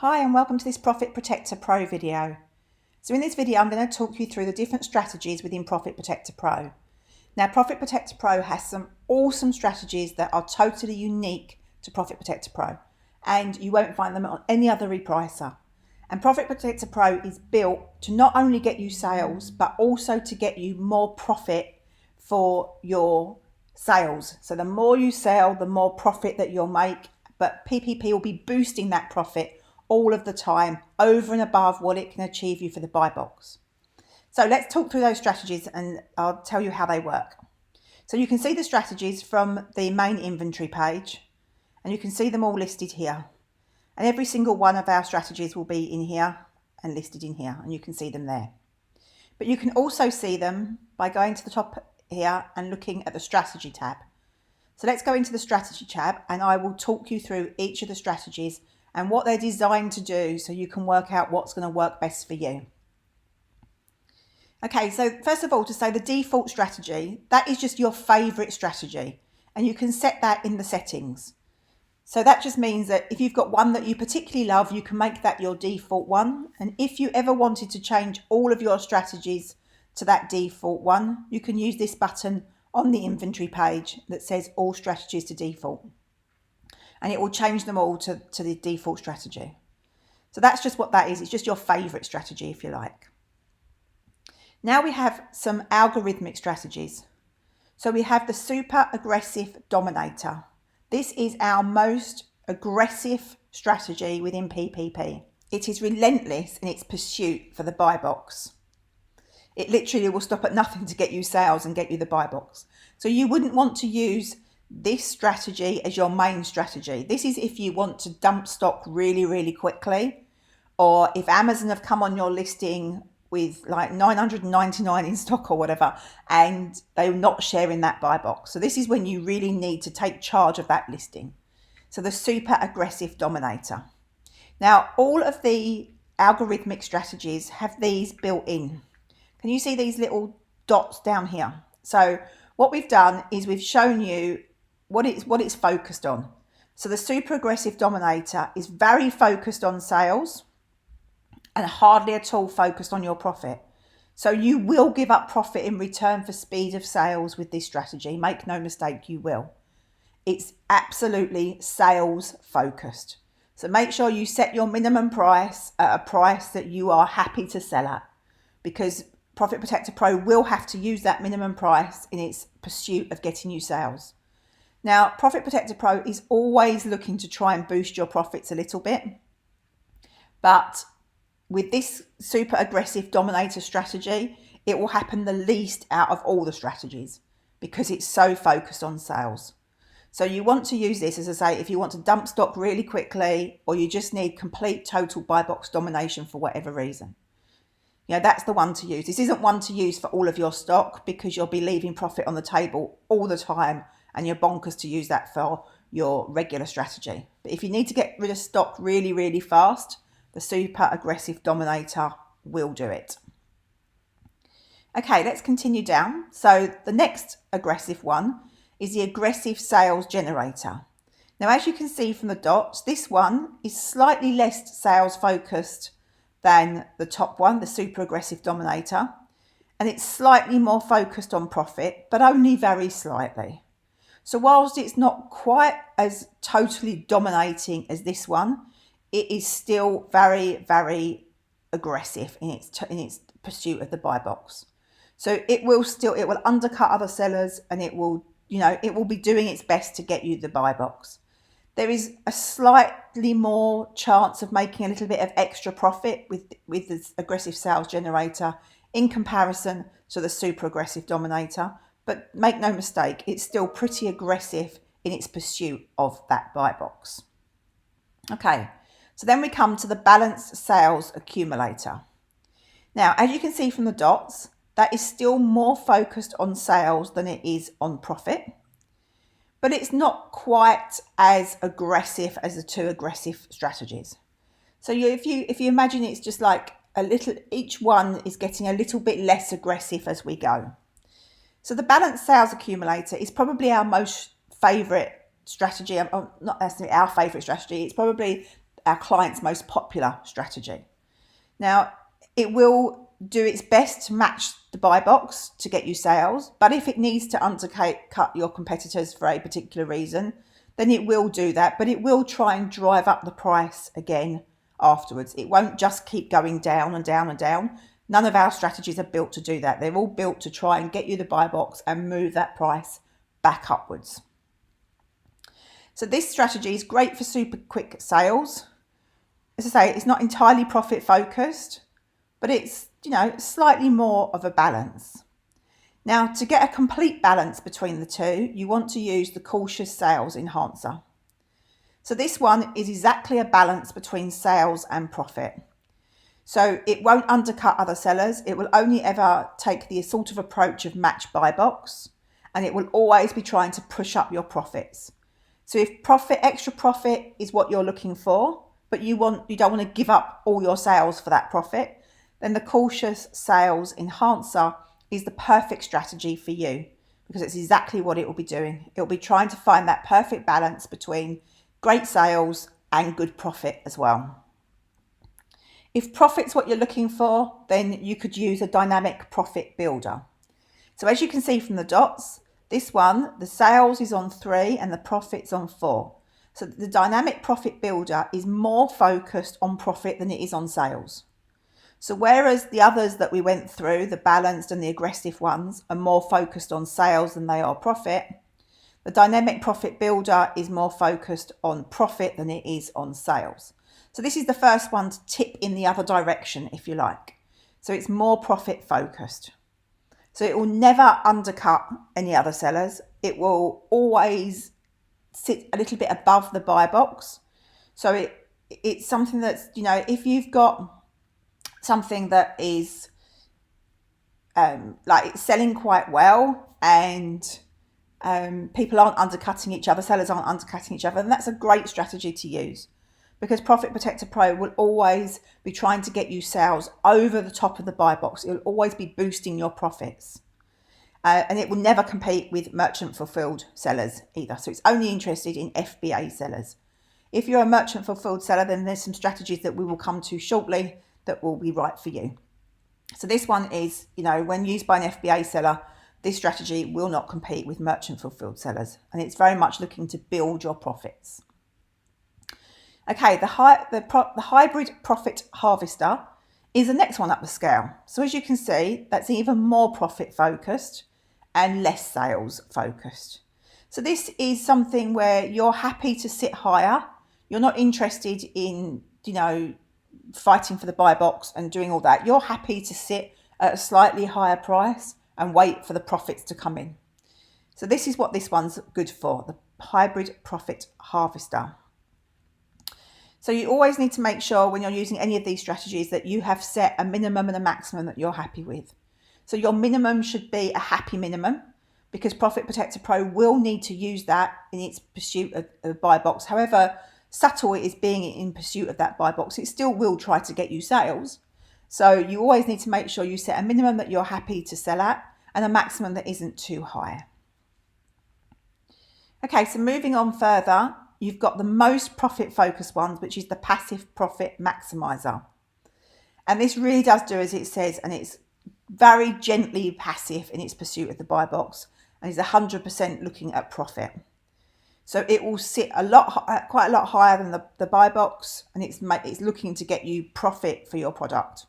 Hi and welcome to this Profit Protector Pro video. So in this video I'm going to talk you through the different strategies within Profit Protector Pro. Now Profit Protector Pro has some awesome strategies that are totally unique to Profit Protector Pro and you won't find them on any other repricer. And Profit Protector Pro is built to not only get you sales but also to get you more profit for your sales. So the more you sell, the more profit that you'll make, but PPP will be boosting that profit all of the time over and above what it can achieve you for the buy box. So let's talk through those strategies and I'll tell you how they work. So you can see the strategies from the main inventory page and you can see them all listed here. And every single one of our strategies will be in here and listed in here and you can see them there. But you can also see them by going to the top here and looking at the strategy tab. So let's go into the strategy tab and I will talk you through each of the strategies and what they're designed to do so you can work out what's going to work best for you. Okay, so first of all, to say the default strategy, that is just your favorite strategy and you can set that in the settings. So that just means that if you've got one that you particularly love, you can make that your default one. And if you ever wanted to change all of your strategies to that default one, you can use this button on the inventory page that says all strategies to default. And it will change them all to the default strategy. So that's just what that is. It's just your favorite strategy, if you like. Now we have some algorithmic strategies. So we have the super aggressive Dominator. This is our most aggressive strategy within PPP. It is relentless in its pursuit for the buy box. It literally will stop at nothing to get you sales and get you the buy box. So you wouldn't want to use this strategy as your main strategy. This is if you want to dump stock really quickly, or if Amazon have come on your listing with like 999 in stock or whatever and they're not sharing that buy box. So this is when you really need to take charge of that listing. So the super aggressive Dominator. Now all of the algorithmic strategies have these built in. Can you see these little dots down here? So what we've done is we've shown you what it's focused on. So the super aggressive Dominator is very focused on sales and hardly at all focused on your profit. So you will give up profit in return for speed of sales with this strategy. Make no mistake, you will. It's absolutely sales focused. So make sure you set your minimum price at a price that you are happy to sell at, because Profit Protector Pro will have to use that minimum price in its pursuit of getting you sales. Now, Profit Protector Pro is always looking to try and boost your profits a little bit. But with this super aggressive Dominator strategy, it will happen the least out of all the strategies because it's so focused on sales. So you want to use this, as I say, if you want to dump stock really quickly or you just need complete total buy box domination for whatever reason. You know, that's the one to use. This isn't one to use for all of your stock because you'll be leaving profit on the table all the time and you're bonkers to use that for your regular strategy. But if you need to get rid of stock really fast, the super aggressive Dominator will do it. Okay, let's continue down. So the next aggressive one is the aggressive sales generator. Now, as you can see from the dots, this one is slightly less sales focused than the top one, the super aggressive Dominator. And it's slightly more focused on profit, but only very slightly. So whilst it's not quite as totally dominating as this one, it is still very aggressive in its pursuit of the buy box. So it will undercut other sellers and it will be doing its best to get you the buy box. There is a slightly more chance of making a little bit of extra profit with this aggressive sales generator in comparison to the super aggressive Dominator. But make no mistake, it's still pretty aggressive in its pursuit of that buy box. Okay, so then we come to the balanced sales accumulator. Now, as you can see from the dots, that is still more focused on sales than it is on profit. But it's not quite as aggressive as the two aggressive strategies. So if you imagine it's just like each one is getting a little bit less aggressive as we go. So the balanced sales accumulator is probably our most favorite strategy, not necessarily our favorite strategy. It's probably our clients' most popular strategy. Now, it will do its best to match the buy box to get you sales, but if it needs to undercut your competitors for a particular reason, then it will do that, but it will try and drive up the price again afterwards. It won't just keep going down and down and down. None of our strategies are built to do that. They're all built to try and get you the buy box and move that price back upwards. So this strategy is great for super quick sales. As I say, it's not entirely profit focused, but it's, slightly more of a balance. Now, to get a complete balance between the two, you want to use the cautious sales enhancer. So this one is exactly a balance between sales and profit. So it won't undercut other sellers. It will only ever take the sort of approach of match buy box, and it will always be trying to push up your profits. So if extra profit is what you're looking for, but you don't want to give up all your sales for that profit, then the cautious sales enhancer is the perfect strategy for you, because it's exactly what it will be doing. It will be trying to find that perfect balance between great sales and good profit as well. If profit's what you're looking for, then you could use a dynamic profit builder. So as you can see from the dots, this one, the sales is on 3 and the profit's on 4. So the dynamic profit builder is more focused on profit than it is on sales. So whereas the others that we went through, the balanced and the aggressive ones, are more focused on sales than they are profit, the dynamic profit builder is more focused on profit than it is on sales. So this is the first one to tip in the other direction, if you like. So it's more profit focused. So it will never undercut any other sellers. It will always sit a little bit above the buy box. So it's something that's, if you've got something that is like it's selling quite well and people aren't undercutting each other, sellers aren't undercutting each other, and that's a great strategy to use, because Profit Protector Pro will always be trying to get you sales over the top of the buy box. It will always be boosting your profits. And it will never compete with merchant fulfilled sellers either. So it's only interested in FBA sellers. If you're a merchant fulfilled seller, then there's some strategies that we will come to shortly that will be right for you. So this one is, when used by an FBA seller, this strategy will not compete with merchant fulfilled sellers, and it's very much looking to build your profits. Okay, the hybrid profit harvester is the next one up the scale. So as you can see, that's even more profit focused and less sales focused. So this is something where you're happy to sit higher. You're not interested in, fighting for the buy box and doing all that. You're happy to sit at a slightly higher price and wait for the profits to come in. So this is what this one's good for, the hybrid profit harvester. So you always need to make sure when you're using any of these strategies that you have set a minimum and a maximum that you're happy with. So your minimum should be a happy minimum, because Profit Protector Pro will need to use that in its pursuit of the buy box. However subtle it is being in pursuit of that buy box, it still will try to get you sales. So you always need to make sure you set a minimum that you're happy to sell at and a maximum that isn't too high. Okay, so moving on further, you've got the most profit focused ones, which is the passive profit maximizer. And this really does do as it says, and it's very gently passive in its pursuit of the buy box, and is 100% looking at profit. So it will sit quite a lot higher than the buy box, and it's looking to get you profit for your product.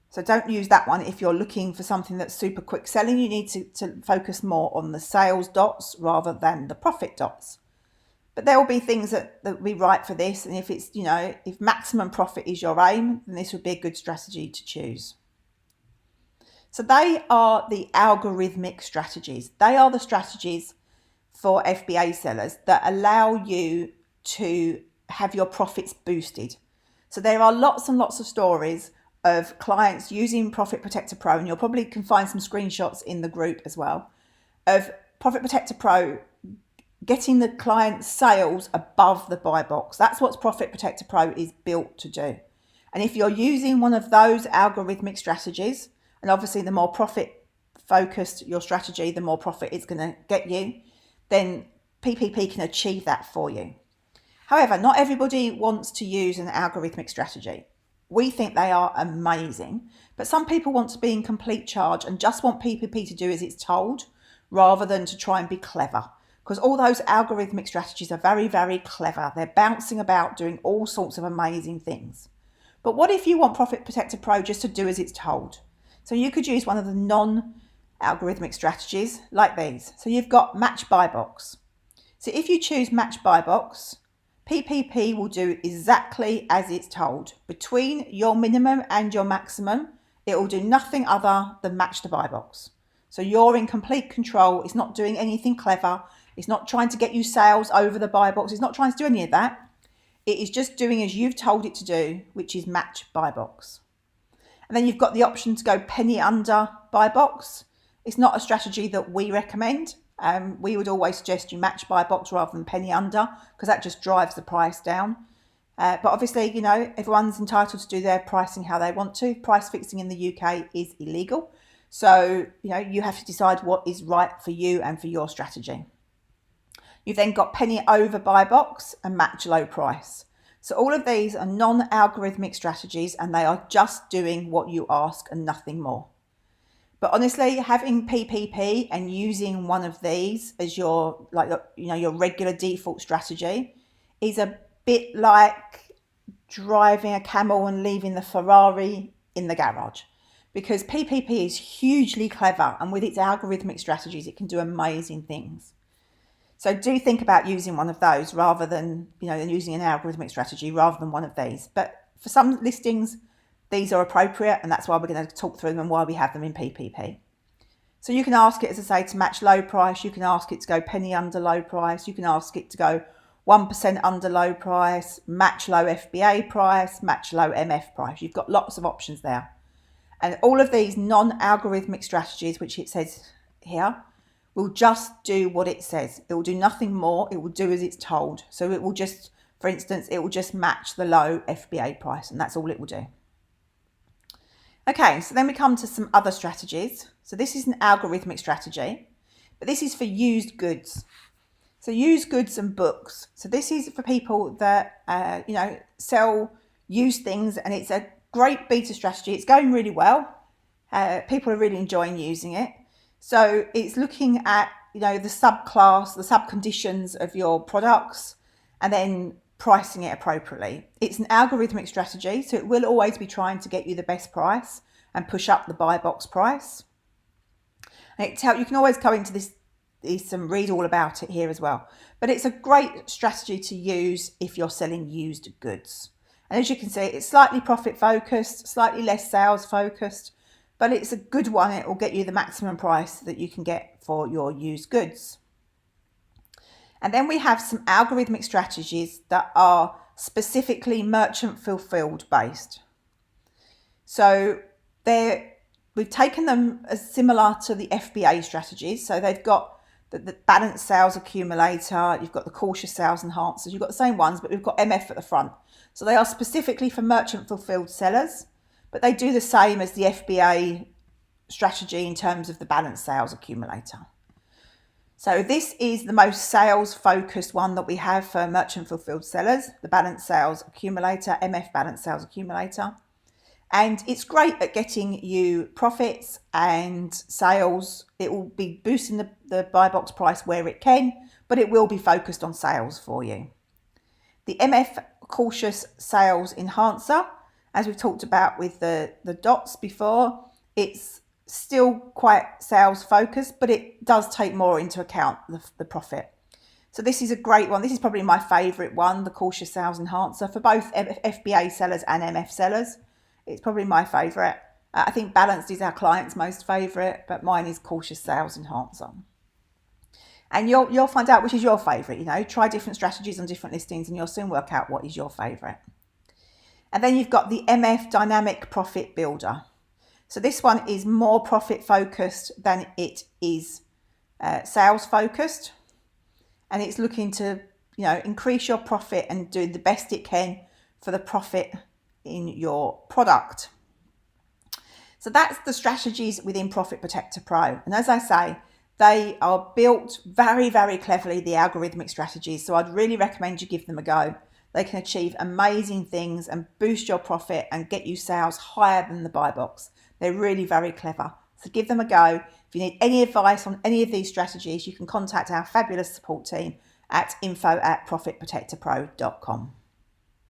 So don't use that one if you're looking for something that's super quick selling. You need to focus more on the sales dots rather than the profit dots. But there will be things that will be right for this, and if it's, if maximum profit is your aim, then this would be a good strategy to choose. So they are the algorithmic strategies. They are the strategies for FBA sellers that allow you to have your profits boosted. So there are lots and lots of stories of clients using Profit Protector Pro, and you'll probably can find some screenshots in the group as well, of Profit Protector Pro getting the client's sales above the buy box. That's what Profit Protector Pro is built to do. And if you're using one of those algorithmic strategies, and obviously the more profit focused your strategy, the more profit it's going to get you, then PPP can achieve that for you. However, not everybody wants to use an algorithmic strategy. We think they are amazing, but some people want to be in complete charge and just want PPP to do as it's told rather than to try and be clever. Because all those algorithmic strategies are very, very clever. They're bouncing about doing all sorts of amazing things. But what if you want Profit Protector Pro just to do as it's told? So you could use one of the non-algorithmic strategies like these. So you've got Match Buy Box. So if you choose Match Buy Box, PPP will do exactly as it's told. Between your minimum and your maximum, it will do nothing other than match the buy box. So you're in complete control. It's not doing anything clever. It's not trying to get you sales over the buy box. It's not trying to do any of that. It is just doing as you've told it to do, which is match buy box. And then you've got the option to go penny under buy box. It's not a strategy that we recommend. We would always suggest you match buy box rather than penny under, because that just drives the price down. But obviously, you know, everyone's entitled to do their pricing how they want to. Price fixing in the UK is illegal. So, you know, you have to decide what is right for you and for your strategy. You've then got penny over buy box and match low price. So all of these are non-algorithmic strategies and they are just doing what you ask and nothing more. But honestly, having PPP and using one of these as your, your regular default strategy is a bit like driving a camel and leaving the Ferrari in the garage, because PPP is hugely clever and with its algorithmic strategies, it can do amazing things. So do think about using one of those rather than, using an algorithmic strategy rather than one of these. But for some listings, these are appropriate, and that's why we're going to talk through them and why we have them in PPP. So you can ask it, as I say, to match low price. You can ask it to go penny under low price. You can ask it to go 1% under low price, match low FBA price, match low MF price. You've got lots of options there. And all of these non-algorithmic strategies, which it says here, will just do what it says. It will do nothing more. It will do as it's told. So it will just, for instance, it will just match the low FBA price, and that's all it will do. Okay, so then we come to some other strategies. So this is an algorithmic strategy, but this is for used goods. So used goods and books. So this is for people that, sell used things, and it's a great beta strategy. It's going really well. People are really enjoying using it. So it's looking at, the subclass, the subconditions of your products, and then pricing it appropriately. It's an algorithmic strategy, so it will always be trying to get you the best price and push up the buy box price. And you can always go into this and read all about it here as well. But it's a great strategy to use if you're selling used goods. And as you can see, it's slightly profit focused, slightly less sales focused, but it's a good one. It will get you the maximum price that you can get for your used goods. And then we have some algorithmic strategies that are specifically merchant fulfilled based. So we've taken them as similar to the FBA strategies. So they've got the balanced sales accumulator, you've got the cautious sales enhancers, you've got the same ones, but we've got MF at the front. So they are specifically for merchant fulfilled sellers, but they do the same as the FBA strategy in terms of the balanced sales accumulator. So this is the most sales focused one that we have for merchant fulfilled sellers, the balanced sales accumulator, MF balanced sales accumulator. And it's great at getting you profits and sales. It will be boosting the buy box price where it can, but it will be focused on sales for you. The MF cautious sales enhancer, as we've talked about with the dots before, it's still quite sales focused, but it does take more into account the profit. So this is a great one. This is probably my favorite one, the cautious sales enhancer, for both FBA sellers and MF sellers. It's probably my favorite. I think balanced is our client's most favorite, but mine is cautious sales enhancer. And you'll find out which is your favorite. Try different strategies on different listings and you'll soon work out what is your favorite. And then you've got the MF dynamic profit builder. So this one is more profit focused than it is sales focused. And it's looking to, increase your profit and do the best it can for the profit in your product. So that's the strategies within Profit Protector Pro. And as I say, They are built very, very cleverly, the algorithmic strategies. So I'd really recommend you give them a go. They can achieve amazing things and boost your profit and get you sales higher than the buy box. They're really very clever. So give them a go. If you need any advice on any of these strategies, you can contact our fabulous support team at info@profitprotectorpro.com.